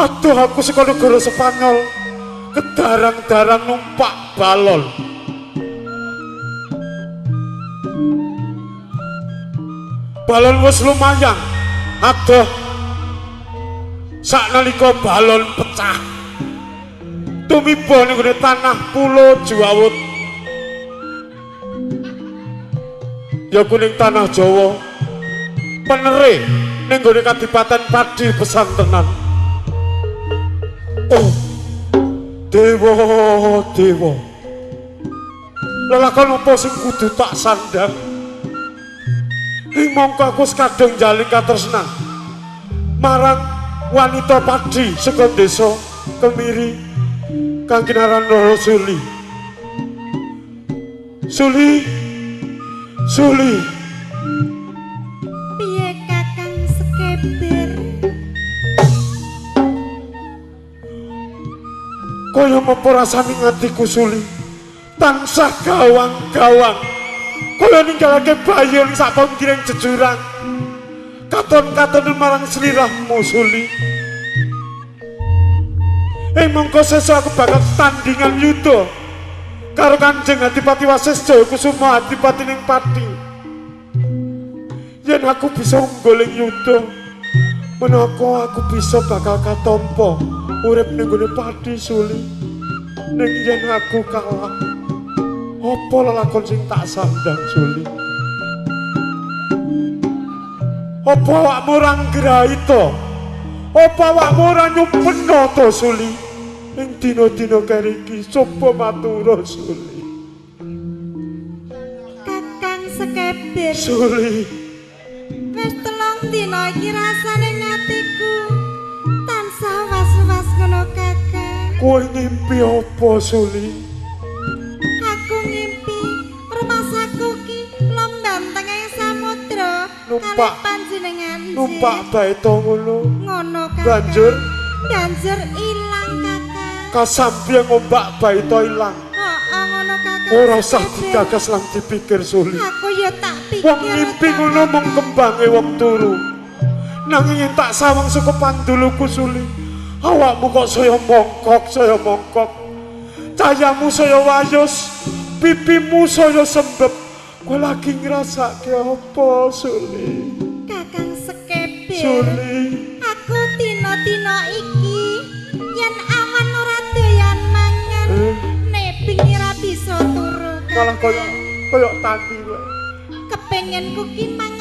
Aduh aku saka negara Spanyol kedarang-darang numpak balon. Balon wis lumayan. Aduh saknalika balon pecah. Tumiba ning gone tanah pulo Jawawut. Ya kuning tanah Jawa. Penere ning gone Kadipaten Padi Pesantenan. Oh, dewa, dewa. Lelakon apa sing kudu tak sandang? Ing mongko aku kadung njalin katresnan marang wanita padi saka desa Kemiri kang kinaran Roro Suli. Suli, Suli. Piye Kakang Sekeber? Kaya apa rasane atiku Suli? Tansah gawang-gawang. Kaya ninggalake bayi ning sak pinggiring jejurang. Katon-katon marang sliramu Suli. Mongko sesuk aku bakal tandingan yuda karo Kanjeng Adipati Wasisja Kusuma Adipati ning Pati. Yen aku bisa nggoling yuda, menapa aku bisa bakal katampa urip ning gone Pati Suli. Ning yen aku kalah, apa lelakon sing tak sandang Suli? Apa awakmu ora nggrahi to? Apa awakmu ora nyumpena to Suli? Ing dina-dina keri iki sapa matura Suli? Kakang Sekeber. Suli, Wis 3 dina iki rasane atiku tansah was-was ngono Kakang. kowe ngimpi apa Suli? Aku ngimpi rumahku ki lombang tengah samudra Numpak. kali panjenengan. Numpak bae to ngono. Ngono Kakang. Banjur Banjur ilang Kakang. kasampiang ombak bae to ilang. Ngono Kakang. Ora usah Sekeber. digagas lan dipikir Suli. Aku ya tak pikir. Wong ngimpi ngono mung kembange wong turu. Nanging yen tak sawang saka panduluku Suli, awakmu kok saya mongkok, saya mongkok. Cahayamu saya wayus, pipimu saya sembep. Kowe lagi ngrasake apa Suli? Kakang Sekeber. Suli, Aku dina-dina iki yen awan ora doyan mangan, nebing ora bisa turu. malah koyo tandi kowe. Kepengenku ki mangan